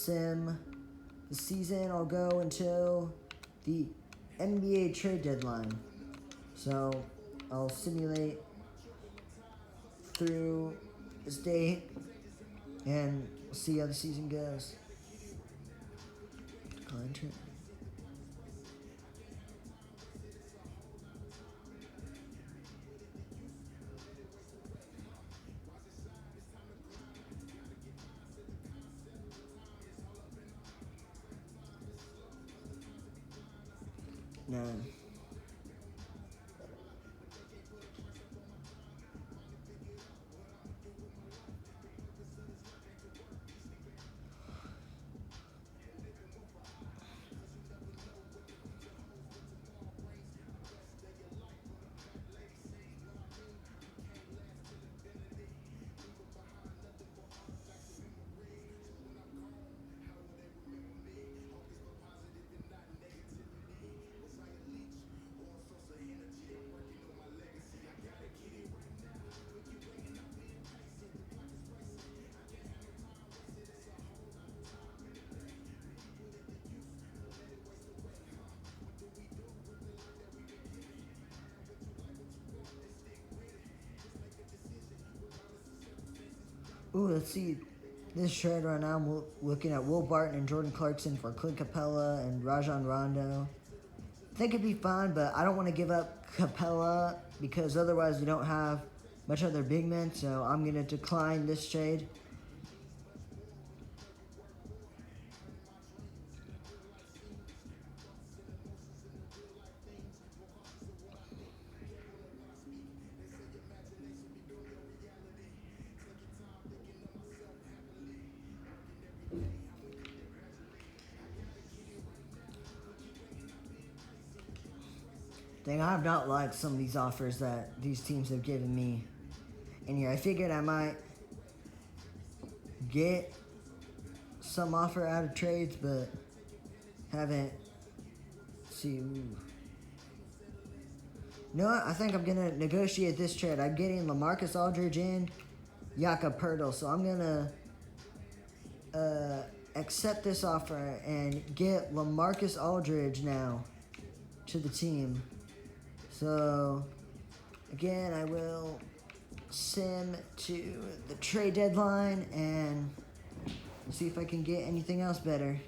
sim the season. I'll go until the NBA trade deadline. So I'll simulate through this date and we'll see how the season goes. Content. No. Ooh, let's see. This trade right now, I'm looking at Will Barton and Jordan Clarkson for Clint Capella and Rajon Rondo. I think it'd be fine, but I don't want to give up Capella because otherwise we don't have much other big men, so I'm going to decline this trade. Dang, I have not liked some of these offers that these teams have given me in here. I figured I might get some offer out of trades, but haven't. Let's see. Ooh. You know what? I think I'm going to negotiate this trade. I'm getting LaMarcus Aldridge and Jakob Poeltl, so I'm going to accept this offer and get LaMarcus Aldridge now to the team. So, again, I will sim to the trade deadline and see if I can get anything else better.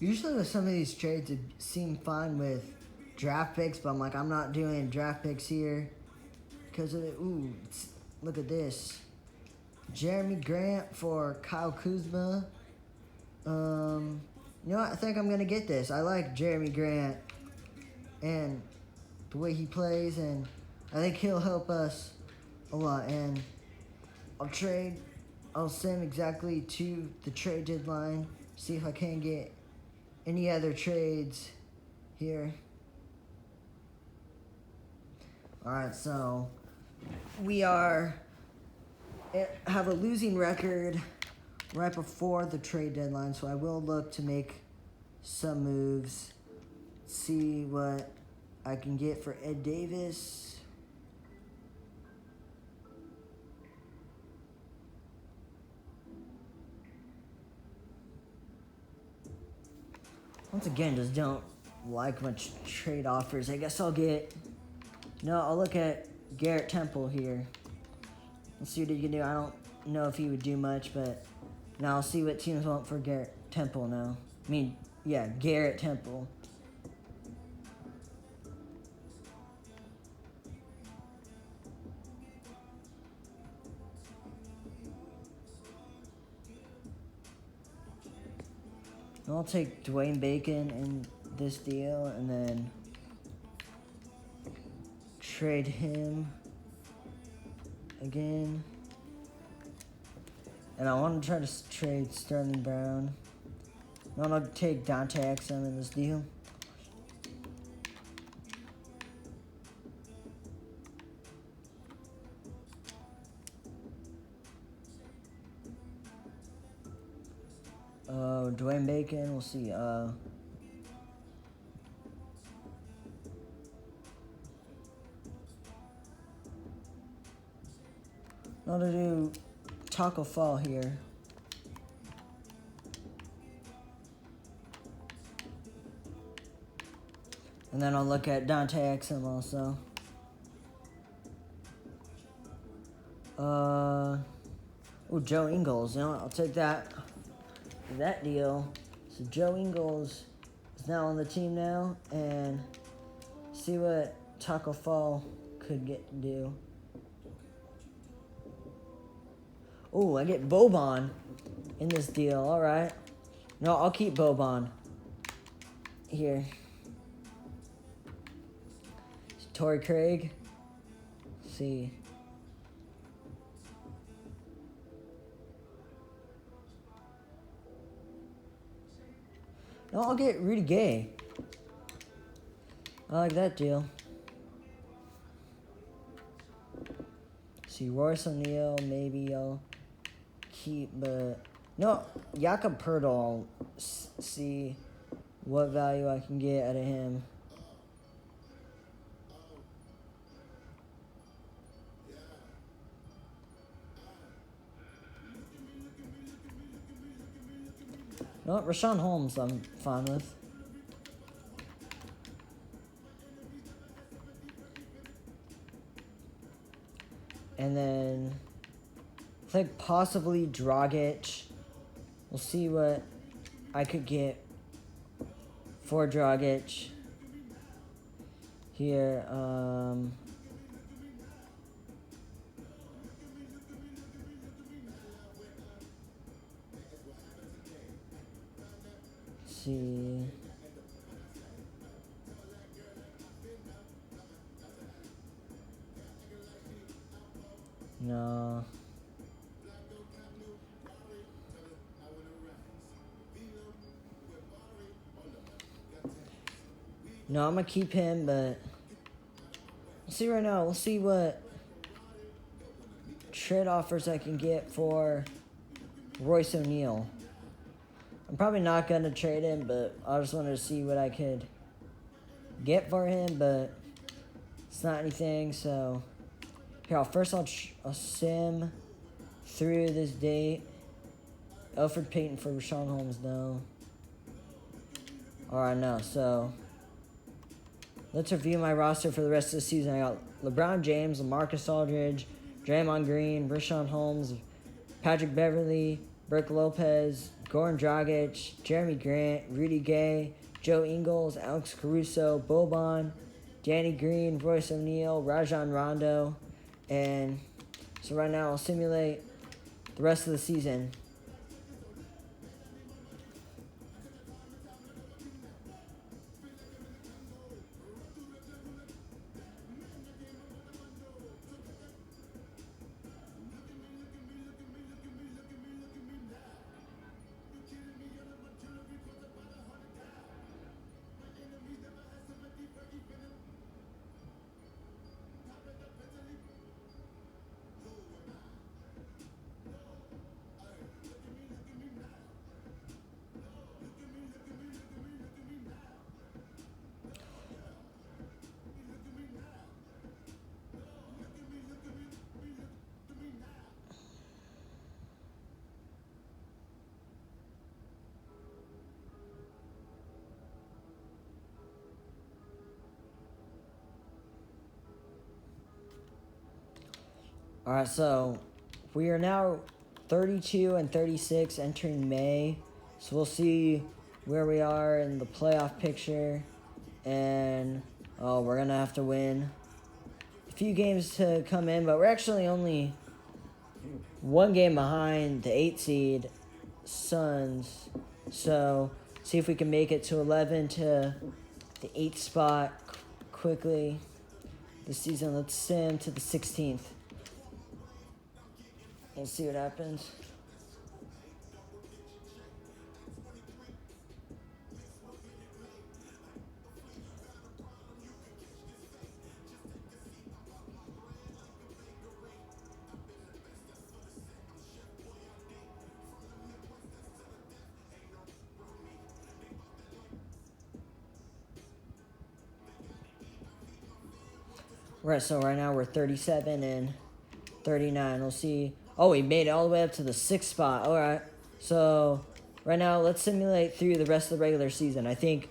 Usually with some of these trades, it seem fine with draft picks, but I'm like, I'm not doing draft picks here because of it. Ooh, look at this. Jeremy Grant for Kyle Kuzma. You know what? I think I'm going to get this. I like Jeremy Grant and the way he plays, and I think he'll help us a lot. And I'll send exactly to the trade deadline, see if I can get any other trades here. Alright, so we have a losing record right before the trade deadline, so I will look to make some moves, see what I can get for Ed Davis. Once again, just don't like much trade offers. I guess I'll look at Garrett Temple here. Let's see what he can do. I don't know if he would do much, but now I'll see what teams want for Garrett Temple now. Garrett Temple. I'll take Dwayne Bacon in this deal and then trade him again. And I want to try to trade Sterling Brown. I want to take Dante Exum in this deal. Dwayne Bacon, we'll see. I'll do Taco Fall here. And then I'll look at Dante Exum also. Joe Ingles. You know what? I'll take that deal. So Joe Ingles is now on the team now, and see what Taco Fall could do. Oh, I get Boban in this deal. All right. No, I'll keep Boban here. Torrey Craig. Let's see. No, I'll get Rudy Gay. I like that deal. See, Royce O'Neal, maybe I'll keep, but no, Jakob Poeltl, I'll see what value I can get out of him. No, Rashawn Holmes I'm fine with. And then I think possibly Dragic. We'll see what I could get for Dragic here. See. No. No, I'm gonna keep him, but we'll see right now. We'll see what trade offers I can get for Royce O'Neal. I'm probably not going to trade him, but I just wanted to see what I could get for him, but it's not anything, so here, I'll sim through this date. Elfrid Payton for Rashawn Holmes, no. Alright, no, so let's review my roster for the rest of the season. I got LeBron James, LaMarcus Aldridge, Draymond Green, Rashawn Holmes, Patrick Beverley, Brook Lopez, Goran Dragic, Jeremy Grant, Rudy Gay, Joe Ingles, Alex Caruso, Boban, Danny Green, Royce O'Neal, Rajon Rondo, and so right now I'll simulate the rest of the season. All right, so we are now 32 and 36 entering May. So we'll see where we are in the playoff picture. And we're going to have to win a few games to come in, but we're actually only one game behind the 8 seed Suns. So see if we can make it to 11 to the 8th spot quickly this season. Let's sim to the 16th. We'll see what happens. Right, so right now we're 37 and 39. We'll see. Oh, we made it all the way up to the 6th spot. All right. So right now, let's simulate through the rest of the regular season. I think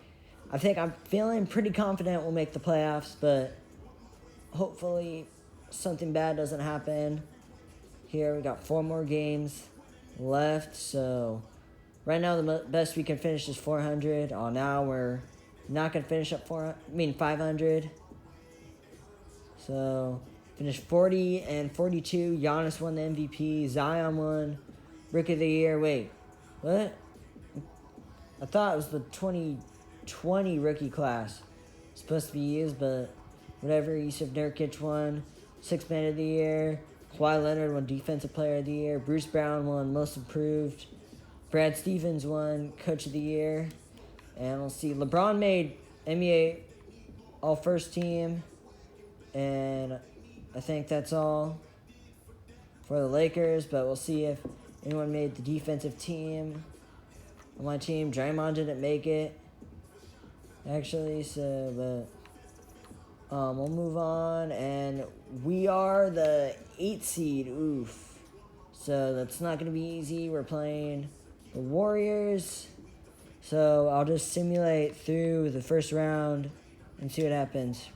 I'm feeling pretty confident we'll make the playoffs, but hopefully something bad doesn't happen. Here we got 4 more games left. So right now the best we can finish is 400. Oh, now we're not gonna finish up 500. So finished 40 and 42. Giannis won the MVP. Zion won Rookie of the Year. Wait, what? I thought it was the 2020 rookie class supposed to be used, but whatever. Yusuf Nurkic won Sixth Man of the Year. Kawhi Leonard won Defensive Player of the Year. Bruce Brown won Most Improved. Brad Stevens won Coach of the Year. And we'll see. LeBron made NBA All-First Team. And I think that's all for the Lakers, but we'll see if anyone made the defensive team. On my team, Draymond didn't make it, actually, so, but we'll move on, and we are the 8th seed, oof. So that's not going to be easy. We're playing the Warriors, so I'll just simulate through the first round and see what happens.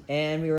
And we were